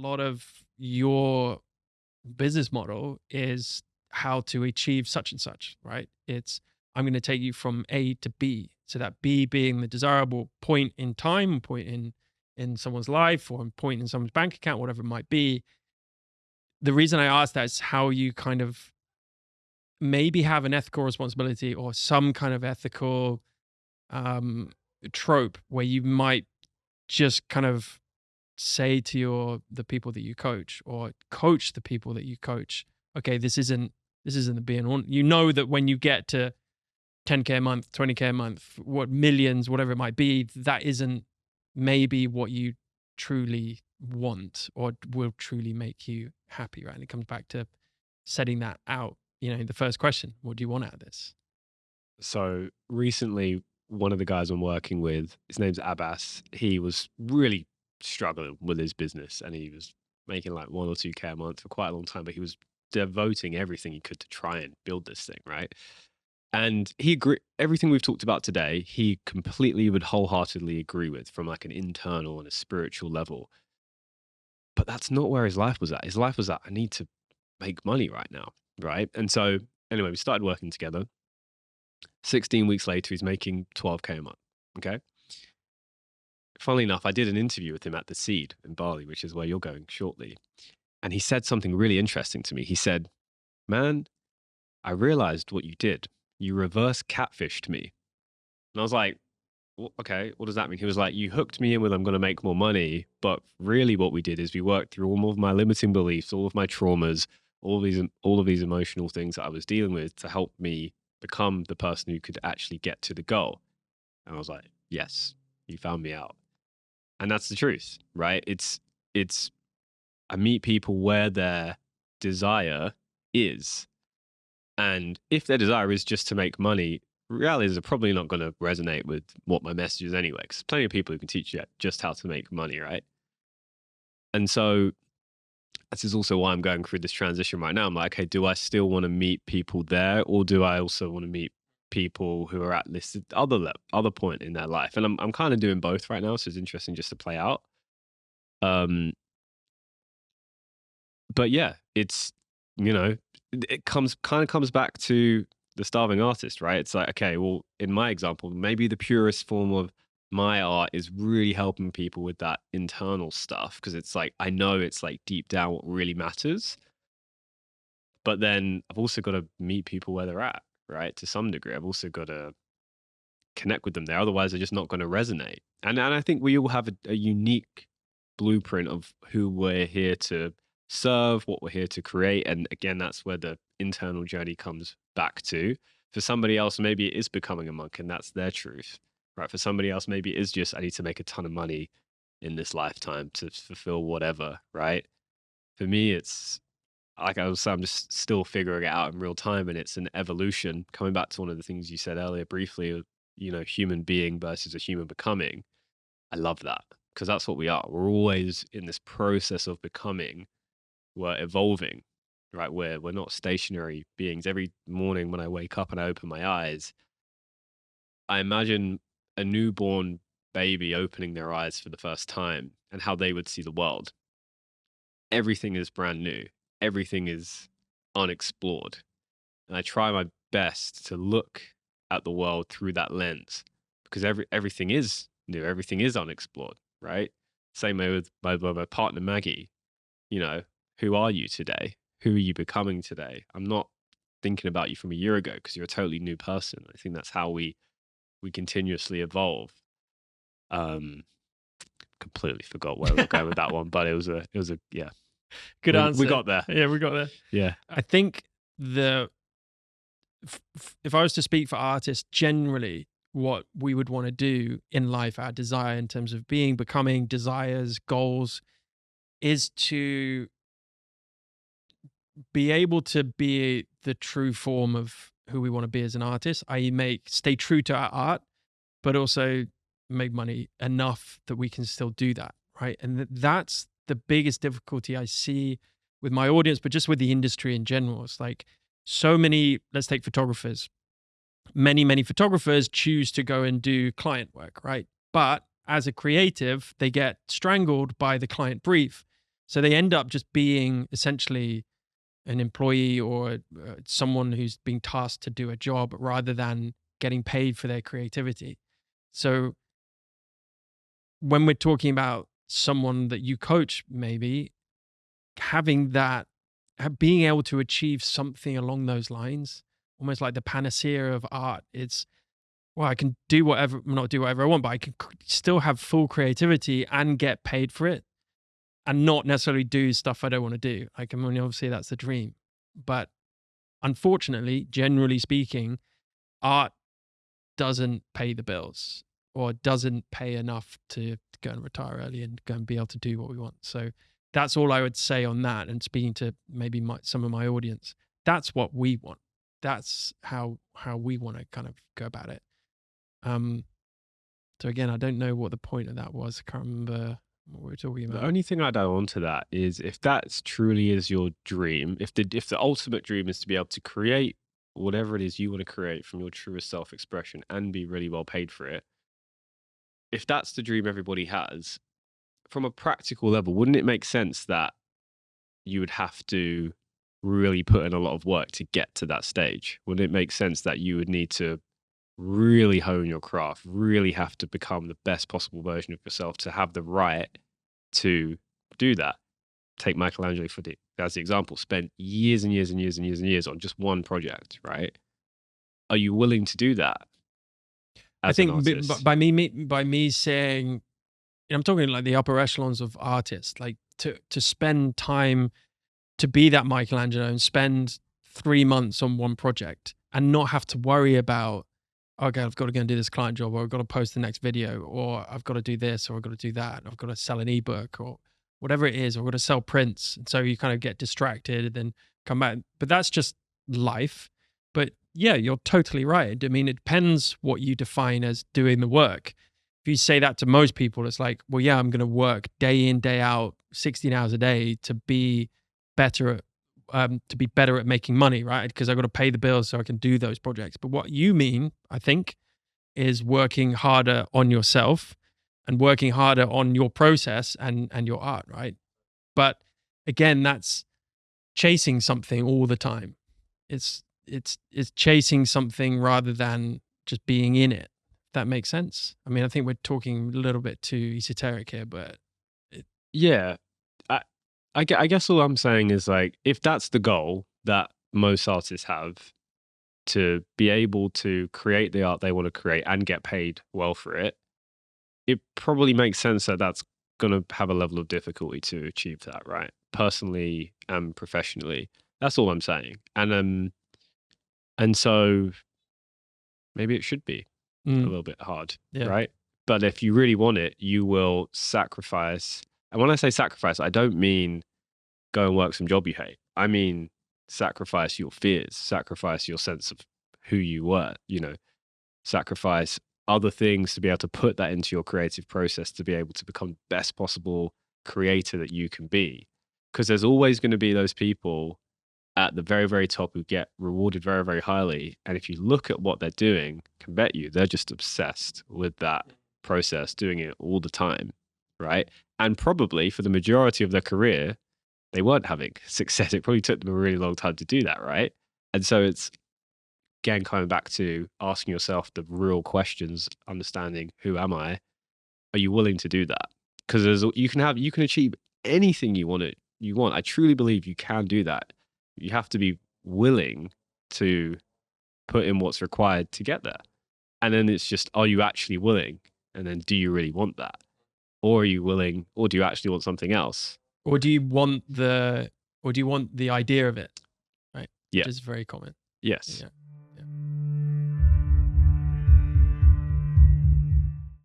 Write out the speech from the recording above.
lot of your business model is how to achieve such and such, right? It's, I'm going to take you from A to B. So that B being the desirable point in time, point in someone's life, or a point in someone's bank account, whatever it might be. The reason I ask that is how you kind of maybe have an ethical responsibility or some kind of ethical trope where you might just kind of say to the people that you coach, or coach the people that you coach, okay, this isn't the be and all. You know that when you get to 10K a month, 20K a month, what millions, whatever it might be, that isn't maybe what you truly want or will truly make you happy, right? And it comes back to setting that out, the first question, what do you want out of this? So recently, one of the guys I'm working with, his name's Abbas. He was really struggling with his business, and he was making like 1 or 2K a month for quite a long time, but he was devoting everything he could to try and build this thing, right? And he agreed, everything we've talked about today, he completely would wholeheartedly agree with from like an internal and a spiritual level. But that's not where his life was at. His life was at, I need to make money right now, right? And so anyway, we started working together. 16 weeks later, he's making 12K a month. Okay. Funnily enough, I did an interview with him at the Seed in Bali, which is where you're going shortly. And he said something really interesting to me. He said, "Man, I realized what you did. You reverse catfished me." And I was like, okay, what does that mean? He was like, you hooked me in with, I'm going to make more money. But really what we did is we worked through all of my limiting beliefs, all of my traumas, all of these emotional things that I was dealing with to help me become the person who could actually get to the goal. And I was like, yes, you found me out. And that's the truth, right? I meet people where their desire is. And if their desire is just to make money, realities are probably not going to resonate with what my message is anyway, because plenty of people who can teach you just how to make money, right? And so this is also why I'm going through this transition right now. I'm like, okay, do I still want to meet people there, or do I also want to meet people who are at this other point in their life? And I'm kind of doing both right now, so it's interesting just to play out. But yeah, it's, it comes back to the starving artist, right? It's like, okay, well, in my example, maybe the purest form of my art is really helping people with that internal stuff, because it's like, I know it's like deep down what really matters. But then I've also got to meet people where they're at, right? To some degree, I've also got to connect with them there. Otherwise, they're just not going to resonate. And I think we all have a unique blueprint of who we're here to serve, what we're here to create. And again, that's where the internal journey comes back to. For somebody else, maybe it is becoming a monk, and that's their truth, right? For somebody else, maybe it is just, I need to make a ton of money in this lifetime to fulfill whatever, right? For me, it's like I was saying, I'm just still figuring it out in real time, and it's an evolution. Coming back to one of the things you said earlier briefly, human being versus a human becoming. I love that, because that's what we are. We're always in this process of becoming. We're evolving, right? We're not stationary beings. Every morning when I wake up and I open my eyes, I imagine a newborn baby opening their eyes for the first time and how they would see the world. Everything is brand new. Everything is unexplored. And I try my best to look at the world through that lens, because everything is new. Everything is unexplored, right? Same way with my partner, Maggie. Who are you today? Who are you becoming today? I'm not thinking about you from a year ago, because you're a totally new person. I think that's how we continuously evolve. Completely forgot where we were going with that one, but it was a yeah. Good answer. We got there. Yeah, we got there. Yeah. I think if I was to speak for artists, generally what we would want to do in life, our desire in terms of being, becoming, desires, goals, is to be able to be the true form of who we want to be as an artist, i.e. stay true to our art, but also make money enough that we can still do that, right? And that's the biggest difficulty I see with my audience, but just with the industry in general. It's like so many, let's take photographers. Many photographers choose to go and do client work, right? But as a creative, they get strangled by the client brief. So they end up just being essentially an employee or someone who's being tasked to do a job rather than getting paid for their creativity. So when we're talking about someone that you coach, maybe having that, being able to achieve something along those lines, almost like the panacea of art, it's, well, I can do whatever, not do whatever I want, but I can still have full creativity and get paid for it and not necessarily do stuff I don't want to do. Like, I mean, obviously that's the dream. But unfortunately, generally speaking, art doesn't pay the bills or doesn't pay enough to go and retire early and go and be able to do what we want. So that's all I would say on that. And speaking to maybe some of my audience, that's what we want. That's how we want to kind of go about it. So again, I don't know what the point of that was. I can't remember what we were talking about. The only thing I'd add on to that is if that's truly is your dream, if the ultimate dream is to be able to create whatever it is you want to create from your truest self-expression and be really well paid for it, if that's the dream everybody has, from a practical level, wouldn't it make sense that you would have to really put in a lot of work to get to that stage? Wouldn't it make sense that you would need to really hone your craft, really have to become the best possible version of yourself to have the right to do that? Take Michelangelo as the example, spent years and years and years and years and years on just one project, right? Are you willing to do that? I think by me saying, I'm talking like the upper echelons of artists, like to spend time to be that Michelangelo and spend 3 months on one project and not have to worry about, okay, I've got to go and do this client job, or I've got to post the next video, or I've got to do this, or I've got to do that, I've got to sell an ebook, or whatever it is, or I've got to sell prints. And so you kind of get distracted and then come back. But that's just life. But yeah, you're totally right. I mean, it depends what you define as doing the work. If you say that to most people, it's like, well, yeah, I'm going to work day in, day out, 16 hours a day to be better at making money, right? Because I've got to pay the bills so I can do those projects. But what you mean, I think, is working harder on yourself and working harder on your process and your art, right? But again, that's chasing something all the time. It's chasing something rather than just being in it. That makes sense. I mean, I think we're talking a little bit too esoteric here, but yeah, I guess all I'm saying is, like, if that's the goal that most artists have, to be able to create the art they want to create and get paid well for it, it probably makes sense that that's going to have a level of difficulty to achieve that, right? Personally and professionally. That's all I'm saying. And so maybe it should be a little bit hard, right? But if you really want it, you will sacrifice. And when I say sacrifice, I don't mean go and work some job you hate. I mean, sacrifice your fears, sacrifice your sense of who you were, sacrifice other things to be able to put that into your creative process, to be able to become the best possible creator that you can be. Because there's always going to be those people at the very, very top who get rewarded very, very highly. And if you look at what they're doing, I can bet you they're just obsessed with that process, doing it all the time, right? And probably for the majority of their career, they weren't having success. It probably took them a really long time to do that, right? And so it's, again, coming back to asking yourself the real questions, understanding, who am I? Are you willing to do that? Because you can achieve anything you want. I truly believe you can do that. You have to be willing to put in what's required to get there. And then it's just, are you actually willing? And then, do you really want that? Or are you willing, or do you actually want something else? Or do you want the idea of it? Right. Yeah. Which is very common. Yes. Yeah.